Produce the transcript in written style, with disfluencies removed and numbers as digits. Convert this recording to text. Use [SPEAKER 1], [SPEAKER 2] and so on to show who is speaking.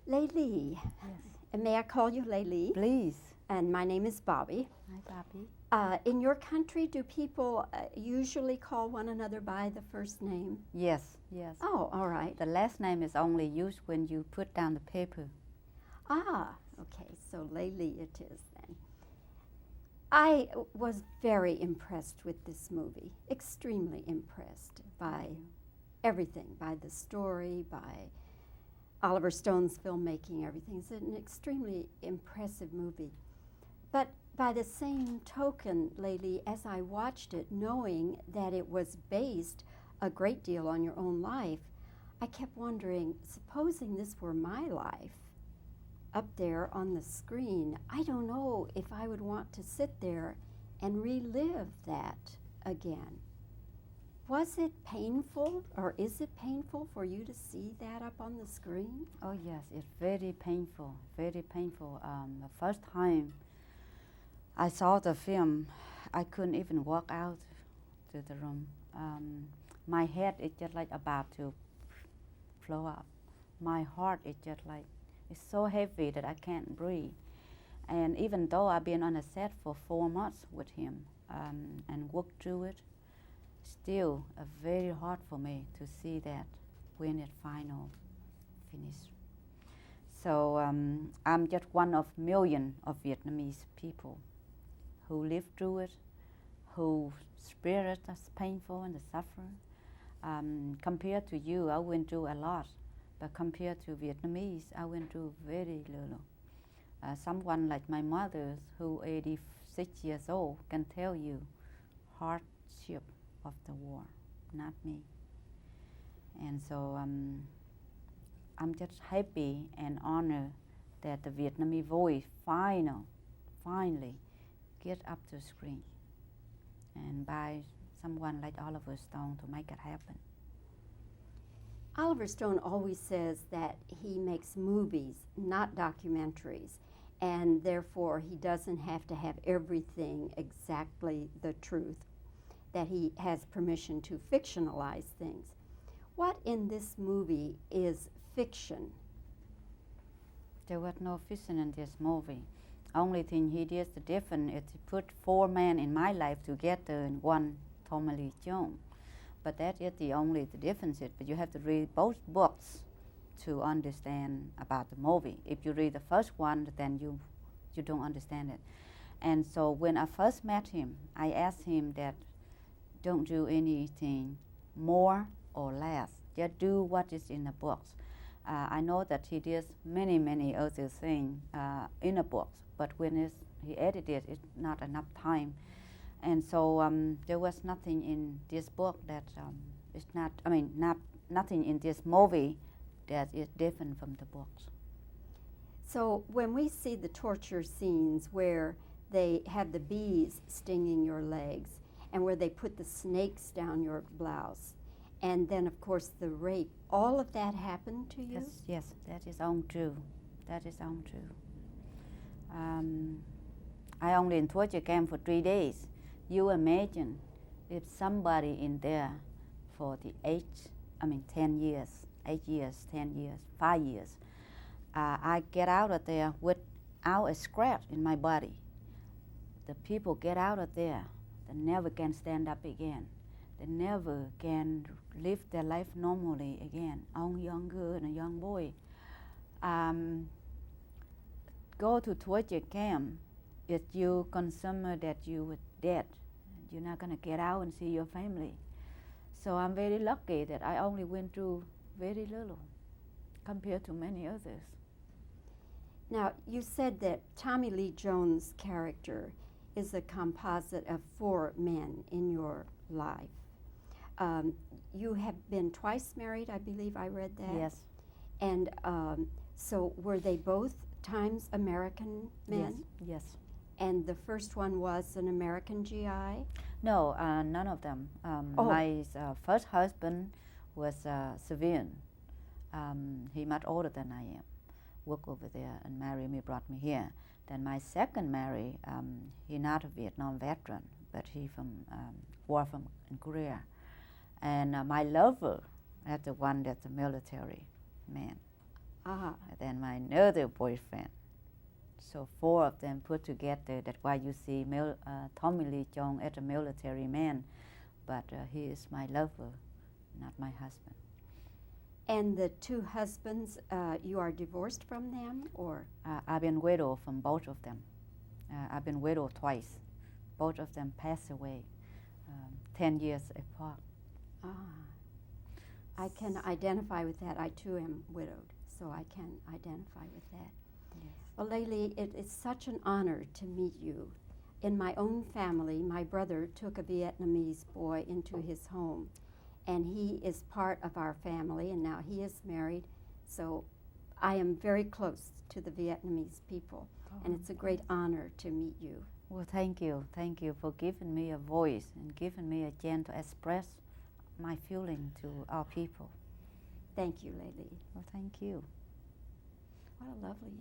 [SPEAKER 1] Laylee.
[SPEAKER 2] Yes.
[SPEAKER 1] And may I call you Laylee?
[SPEAKER 2] Please.
[SPEAKER 1] And my name is Bobbie.
[SPEAKER 2] Hi, Bobbie.
[SPEAKER 1] In your country, do people usually call one another by the first name?
[SPEAKER 2] Yes, yes.
[SPEAKER 1] Oh, all right.
[SPEAKER 2] The last name is only used when you put down the paper.
[SPEAKER 1] Ah, okay. So Laylee it is then. I was very impressed with this movie. Extremely impressed by everything, by the story, by Oliver Stone's filmmaking, everything. It's an extremely impressive movie. But by the same token, Laylee, as I watched it, knowing that it was based a great deal on your own life, I kept wondering, supposing this were my life up there on the screen, I don't know if I would want to sit there and relive that again. Was it painful, or is it painful for you to see that up on the screen?
[SPEAKER 2] Oh yes, it's very painful, very painful. The first time I saw the film, I couldn't even walk out to the room. My head is just like about to blow up. My heart is just like, it's so heavy that I can't breathe. And even though I've been on a set for 4 months with him and worked through it, still very hard for me to see that when it final finished. So I'm just one of millions of Vietnamese people who lived through it, whose spirit is painful and the suffering. Compared to you, I went through a lot, but compared to Vietnamese, I went through very little. Someone like my mother, who 86 years old, can tell you hardship of the war, not me. And so I'm just happy and honored that the Vietnamese voice finally get up to screen, and by someone like Oliver Stone to make it happen.
[SPEAKER 1] Oliver Stone always says that he makes movies, not documentaries, and therefore he doesn't have to have everything exactly the truth, that he has permission to fictionalize things. What in this movie is fiction?
[SPEAKER 2] There was no fiction in this movie. Only thing he did different is to put 4 men in my life together in one Tommy Lee Jones. But that is the only difference. But you have to read both books to understand about the movie. If you read the first one, then you don't understand it. And so when I first met him, I asked him that don't do anything more or less. Just do what is in the books. I know that he did many other things in the books, but when he edited, it's not enough time. And so there was nothing in this book that nothing in this movie that is different from the books.
[SPEAKER 1] So when we see the torture scenes where they have the bees stinging your legs and where they put the snakes down your blouse, and then of course the rape, all of that happened to you?
[SPEAKER 2] Yes, that is untrue. That is untrue. I only in torture camp for 3 days. You imagine if somebody in there for the 10 years, 8 years, 10 years, 5 years, I get out of there without a scratch in my body. The people get out of there, they never can stand up again. They never can live their life normally again. Only young girl and a young boy. Go to torture camp, if you consumer that you were dead, you're not going to get out and see your family. So I'm very lucky that I only went through very little compared to many others.
[SPEAKER 1] Now, you said that Tommy Lee Jones' character is a composite of 4 men in your life. You have been twice married, I believe I read that.
[SPEAKER 2] Yes.
[SPEAKER 1] And so were they both times American men?
[SPEAKER 2] Yes.
[SPEAKER 1] And the first one was an American GI?
[SPEAKER 2] No, none of them. My first husband was a civilian. He much older than I am. Worked over there and married me, brought me here. Then my second marriage, he not a Vietnam veteran, but he from war from in Korea. And my lover, that's the one that's a military man. and then my another boyfriend. So 4 of them put together. That's why you see Tommy Lee Jones as a military man, but he is my lover, not my husband.
[SPEAKER 1] And the 2 husbands, you are divorced from them, or?
[SPEAKER 2] I've been widowed from both of them. I've been widowed twice. Both of them passed away 10 years apart.
[SPEAKER 1] I can identify with that. I too am widowed, so I can identify with that.
[SPEAKER 2] Yes.
[SPEAKER 1] Well, Layli, it is such an honor to meet you. In my own family, my brother took a Vietnamese boy into his home, and he is part of our family, and now he is married, so I am very close to the Vietnamese people, and it's a great honor to meet you.
[SPEAKER 2] Well, thank you. Thank you for giving me a voice and giving me a chance to express my feeling to our people.
[SPEAKER 1] Thank you, Layli.
[SPEAKER 2] Well, thank you.
[SPEAKER 1] What a lovely